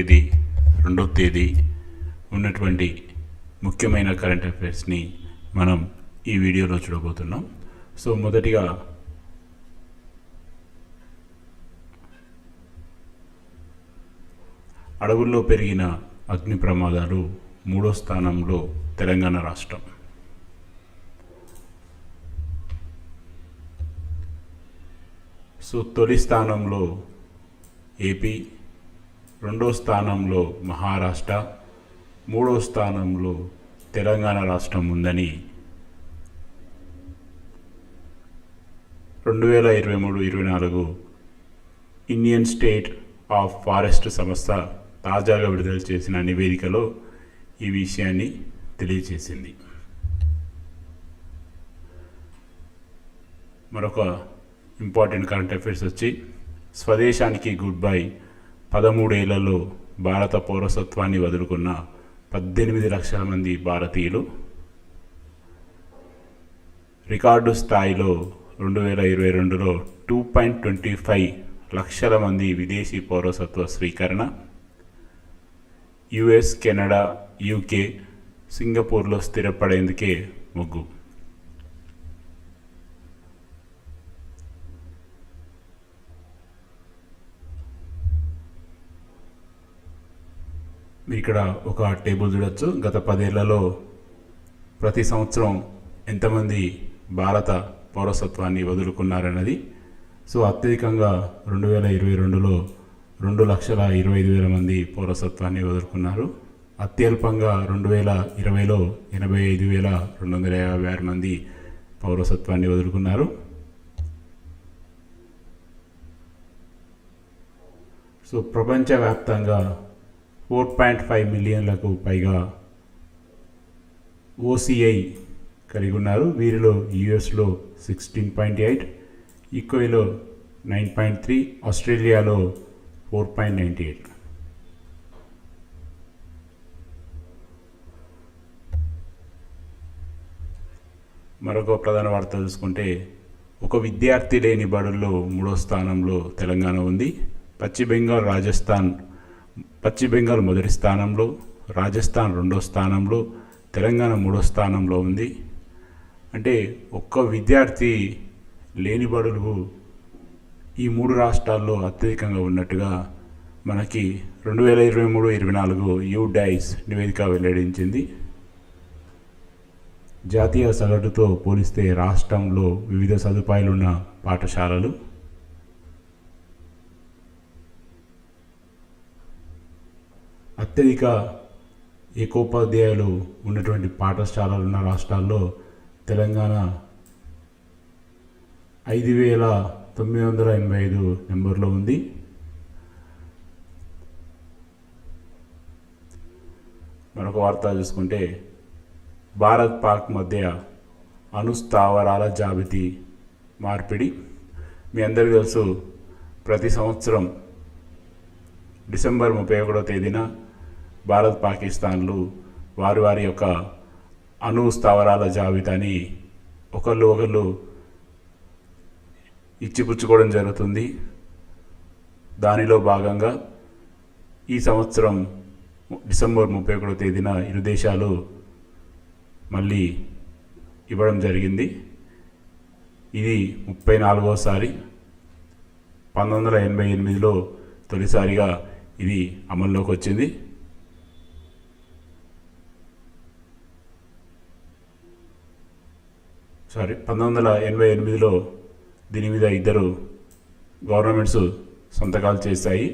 ఇది 2వ తేదీ ఉన్నటువంటి ముఖ్యమైన కరెంట్ అఫైర్స్ని మనం ఈ వీడియోలో చూడబోతున్నాం. సో మొదటిగా అడవుల్లో పెరిగిన అగ్ని ప్రమాదాలు 3వ స్థానంలో తెలంగాణ రాష్ట్రం. సో తొలి స్థానంలో ఏపీ, 2వ స్థానంలో మహారాష్ట్ర, 3వ స్థానంలో తెలంగాణ రాష్ట్రం ఉందని 2023-24 ఇండియన్ స్టేట్ ఆఫ్ ఫారెస్ట్ సంస్థ తాజాగా విడుదల చేసిన నివేదికలో ఈ విషయాన్ని తెలియజేసింది. మరొక ఇంపార్టెంట్ కరెంట్ అఫైర్స్ వచ్చి, స్వదేశానికి గుడ్ బై, 13 ఏళ్లలో భారత పౌరసత్వాన్ని వదులుకున్న 18 లక్షల మంది భారతీయులు. రికార్డు స్థాయిలో 2022లో 2.25 లక్షల మంది విదేశీ పౌరసత్వ స్వీకరణ. యుఎస్, కెనడా, యూకే, సింగపూర్లో స్థిరపడేందుకే మొగ్గు. మీరు ఇక్కడ ఒక టేబుల్ చూడొచ్చు. గత 10 ఏళ్లలో ప్రతి సంవత్సరం ఎంతమంది భారత పౌరసత్వాన్ని వదులుకున్నారన్నది. సో అత్యధికంగా 2022లో 2,25,000 మంది పౌరసత్వాన్ని వదులుకున్నారు. అత్యల్పంగా 2020లో 85,256 మంది పౌరసత్వాన్ని వదులుకున్నారు. సో ప్రపంచవ్యాప్తంగా 4.5 మిలియన్లకు పైగా ఓసీఐ కలిగి ఉన్నారు. వీరిలో యుఎస్లో 16.8, ఈక్వైలో 9.3, ఆస్ట్రేలియాలో 4.98. మరొక ప్రధాన వార్త చూసుకుంటే, ఒక విద్యార్థి లేని బడుల్లో 3వ స్థానంలో తెలంగాణ ఉంది. పశ్చిమ బెంగాల్ మొదటి స్థానంలో, రాజస్థాన్ 2వ స్థానంలో, తెలంగాణ 3వ స్థానంలో ఉంది. అంటే ఒక్క విద్యార్థి లేని బడులు ఈ 3 రాష్ట్రాల్లో అత్యధికంగా ఉన్నట్టుగా మనకి 2023-24 యూడైస్ నివేదిక వెల్లడించింది. జాతీయ సగటుతో పోలిస్తే రాష్ట్రంలో వివిధ సదుపాయాలున్న పాఠశాలలు. అత్యధిక ఏకోపాధ్యాయులు ఉన్నటువంటి పాఠశాలలు ఉన్న రాష్ట్రాల్లో తెలంగాణ 5,985 నెంబర్లో ఉంది. మరొక వార్త చూసుకుంటే, భారత్ పాక్ మధ్య అణుస్థావరాల జాబితా మార్పిడి. మీ అందరికీ తెలుసు, ప్రతి సంవత్సరం డిసెంబర్ 31వ తేదీన భారత్, పాకిస్తాన్లు వారి యొక్క అణు స్థావరాల జాబితాని ఒకళ్ళు ఇచ్చిపుచ్చుకోవడం జరుగుతుంది. దానిలో భాగంగా ఈ సంవత్సరం డిసెంబర్ 31వ తేదీన ఇరు దేశాలు మళ్ళీ ఇవ్వడం జరిగింది. ఇది 34వసారి. 1988లో తొలిసారిగా ఇది అమల్లోకి వచ్చింది. సారీ 1988లో దీని మీద 2 గవర్నమెంట్స్ సంతకాలు చేశాయి.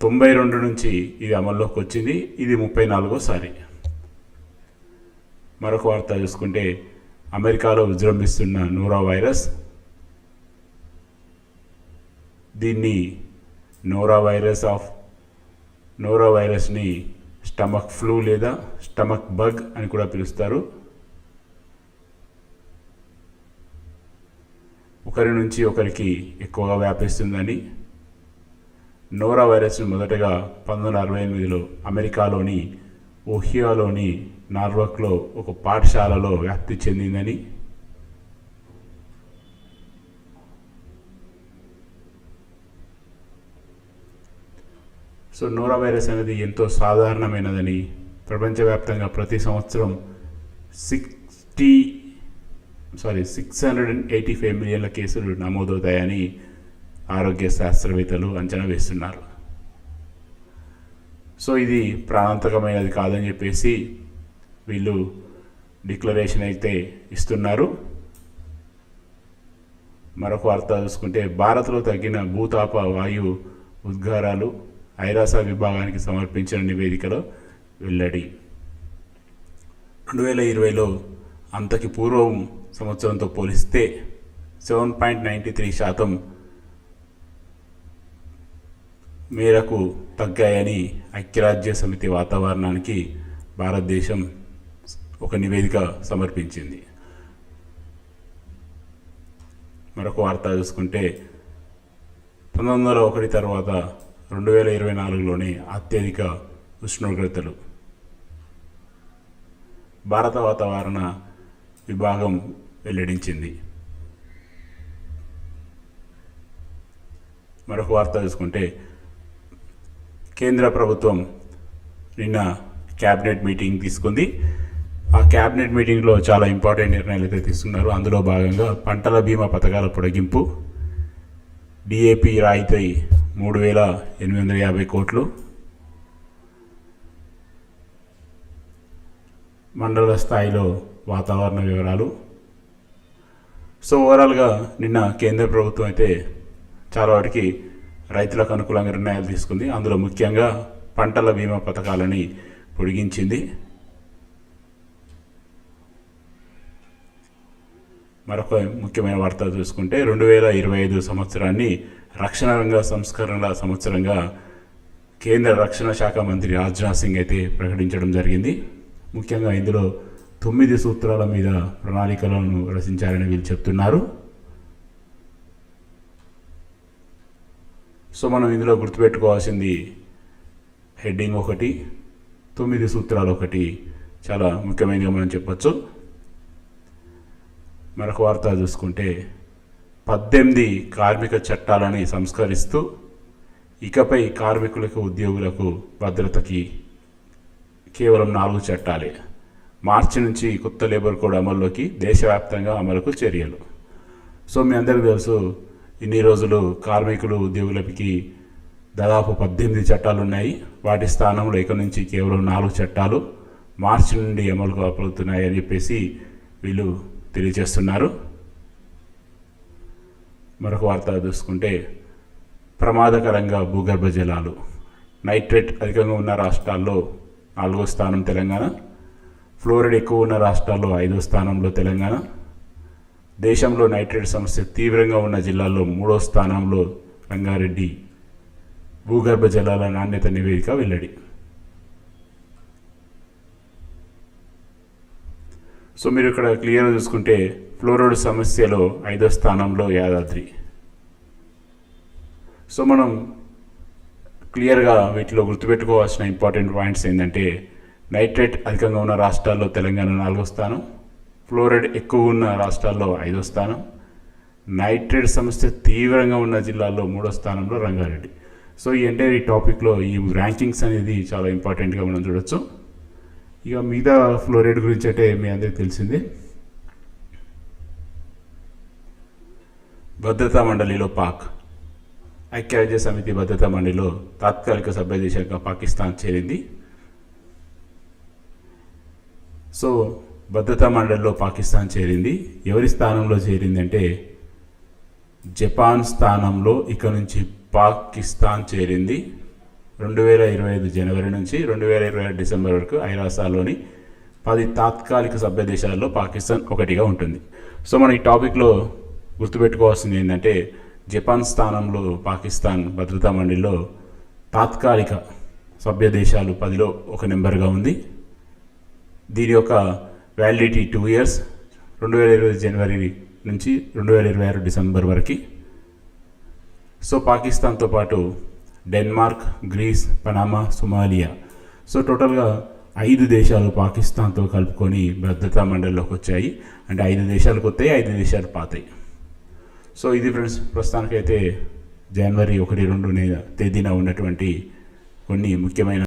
92 నుంచి ఇది అమల్లోకి వచ్చింది. ఇది 34వసారి. మరొక వార్త చూసుకుంటే, అమెరికాలో విజృంభిస్తున్న నోరా వైరస్. దీన్ని నోరా వైరస్ని స్టమక్ ఫ్లూ లేదా స్టమక్ బగ్ అని కూడా పిలుస్తారు. ఒకరి నుంచి ఒకరికి ఎక్కువగా వ్యాపిస్తుందని. నోరా వైరస్ను మొదటగా 1968లో అమెరికాలోని ఓహియోలోని నార్వాక్లో ఒక పాఠశాలలో వ్యాప్తి చెందిందని. సో నోరా వైరస్ అనేది ఎంతో సాధారణమైనదని, ప్రపంచవ్యాప్తంగా ప్రతి సంవత్సరం 685 మిలియన్ల కేసులు నమోదవుతాయని ఆరోగ్య శాస్త్రవేత్తలు అంచనా వేస్తున్నారు. సో ఇది ప్రాణాంతకమైనది కాదని చెప్పేసి వీళ్ళు డిక్లరేషన్ అయితే ఇస్తున్నారు. మరొక వార్త చూసుకుంటే, భారత్లో తగ్గిన భూతాప వాయు ఉద్గారాలు ఐరాస విభాగానికి సమర్పించిన నివేదికలో వెల్లడి. 2020లో అంతకి పూర్వం సంవత్సరంతో పోలిస్తే 7.93% మేరకు తగ్గాయని ఐక్యరాజ్య సమితి వాతావరణానికి భారతదేశం ఒక నివేదిక సమర్పించింది. మరొక వార్త చూసుకుంటే, 1901 తర్వాత 2024లోనే అత్యధిక ఉష్ణోగ్రతలు భారత వాతావరణ విభాగం వెల్లడించింది. మరొక వార్త చూసుకుంటే, కేంద్ర ప్రభుత్వం నిన్న క్యాబినెట్ మీటింగ్ తీసుకుంది. ఆ క్యాబినెట్ మీటింగ్లో చాలా ఇంపార్టెంట్ నిర్ణయాలు అయితే తీసుకున్నారు. అందులో భాగంగా పంటల బీమా పథకాల పొడిగింపు, డిఏపి రాయితీ 3,850 కోట్లు, మండల స్థాయిలో వాతావరణ వివరాలు. సో ఓవరాల్గా నిన్న కేంద్ర ప్రభుత్వం అయితే చాలా వాటికి రైతులకు అనుకూలంగా నిర్ణయాలు తీసుకుంది. అందులో ముఖ్యంగా పంటల బీమా పథకాలని పొడిగించింది. మరొక ముఖ్యమైన వార్త చూసుకుంటే, 2025 సంవత్సరాన్ని రక్షణ రంగ సంస్కరణల సంవత్సరంగా కేంద్ర రక్షణ శాఖ మంత్రి రాజ్నాథ్ సింగ్ అయితే ప్రకటించడం జరిగింది. ముఖ్యంగా ఇందులో 9 సూత్రాల మీద ప్రణాళికలను రచించారని వీళ్ళు చెప్తున్నారు. సో మనం ఇందులో గుర్తుపెట్టుకోవాల్సింది హెడ్డింగ్ 1, 9 సూత్రాలు 1 చాలా ముఖ్యమైనదిగా మనం చెప్పచ్చు. మరొక వార్త చూసుకుంటే, 18 కార్మిక చట్టాలని సంస్కరిస్తూ ఇకపై కార్మికులకు, ఉద్యోగులకు భద్రతకి కేవలం 4 చట్టాలే. మార్చి నుంచి కొత్త లేబర్ కోడ్ అమల్లోకి, దేశవ్యాప్తంగా అమలుకు చర్యలు. సో మీ అందరికీ తెలుసు, ఇన్ని రోజులు కార్మికులు, ఉద్యోగులకి దాదాపు 18 చట్టాలు ఉన్నాయి. వాటి స్థానంలో ఇక నుంచి కేవలం 4 చట్టాలు మార్చి నుండి అమలుకు అవుతున్నాయి అని చెప్పేసి వీళ్ళు తెలియజేస్తున్నారు. మరొక వార్త చూసుకుంటే, ప్రమాదకరంగా భూగర్భ జలాలు, నైట్రేట్ అధికంగా ఉన్న రాష్ట్రాల్లో 4వ స్థానం తెలంగాణ, ఫ్లోరైడ్ ఎక్కువ ఉన్న రాష్ట్రాల్లో 5వ స్థానంలో తెలంగాణ, దేశంలో నైట్రేట్ సమస్య తీవ్రంగా ఉన్న జిల్లాల్లో 3వ స్థానంలో రంగారెడ్డి. భూగర్భ జలాల నాణ్యత నివేదిక వెల్లడి. సో మీరు ఇక్కడ క్లియర్గా చూసుకుంటే, ఫ్లోరైడ్ సమస్యలో 5వ స్థానంలో యాదాద్రి. సో మనం క్లియర్గా వీటిలో గుర్తుపెట్టుకోవాల్సిన ఇంపార్టెంట్ పాయింట్స్ ఏంటంటే, నైట్రేట్ అధికంగా ఉన్న రాష్ట్రాల్లో తెలంగాణ 4వ స్థానం, ఫ్లోరైడ్ ఎక్కువ ఉన్న రాష్ట్రాల్లో 5వ స్థానం, నైట్రేట్ సమస్య తీవ్రంగా ఉన్న జిల్లాల్లో 3వ స్థానంలో రంగారెడ్డి. సో ఈ ఎంటైర్ ఈ టాపిక్లో ఈ ర్యాంకింగ్స్ అనేది చాలా ఇంపార్టెంట్గా మనం చూడొచ్చు. ఇక మిగతా ఫ్లోరైడ్ గురించి అంటే మీ అందరికీ తెలిసిందే. భద్రతా మండలిలో పాక్, ఐక్యరాజ్య సమితి భద్రతా మండలిలో తాత్కాలిక సభ్యదేశంగా పాకిస్తాన్ చేరింది. సో భద్రతా మండలిలో పాకిస్తాన్ చేరింది. ఎవరి స్థానంలో చేరింది అంటే, జపాన్ స్థానంలో ఇక నుంచి పాకిస్తాన్ చేరింది. 2025 జనవరి నుంచి 2026 డిసెంబర్ వరకు ఐరాసాలోని 10 తాత్కాలిక సభ్య దేశాల్లో పాకిస్తాన్ ఒకటిగా ఉంటుంది. సో మన ఈ టాపిక్లో గుర్తుపెట్టుకోవాల్సింది ఏంటంటే, జపాన్ స్థానంలో పాకిస్తాన్ భద్రతా మండలిలో తాత్కాలిక సభ్య దేశాలు 10లో ఒక నెంబర్గా ఉంది. దీని యొక్క వ్యాలిడిటీ 2 years, 2025 జనవరి నుంచి 2026 డిసెంబర్ వరకు. సో పాకిస్తాన్తో పాటు Denmark, Greece, Panama, Somalia, so టోటల్గా 5 దేశాలు పాకిస్తాన్తో కలుపుకొని భద్రతా మండలిలోకి వచ్చాయి. అంటే 5 దేశాలకు వస్తాయి, 5 దేశాలు పాతాయి. సో ఇది ఫ్రెండ్స్, ప్రస్తుతానికైతే జనవరి 1-2 తేదీన ఉన్నటువంటి కొన్ని ముఖ్యమైన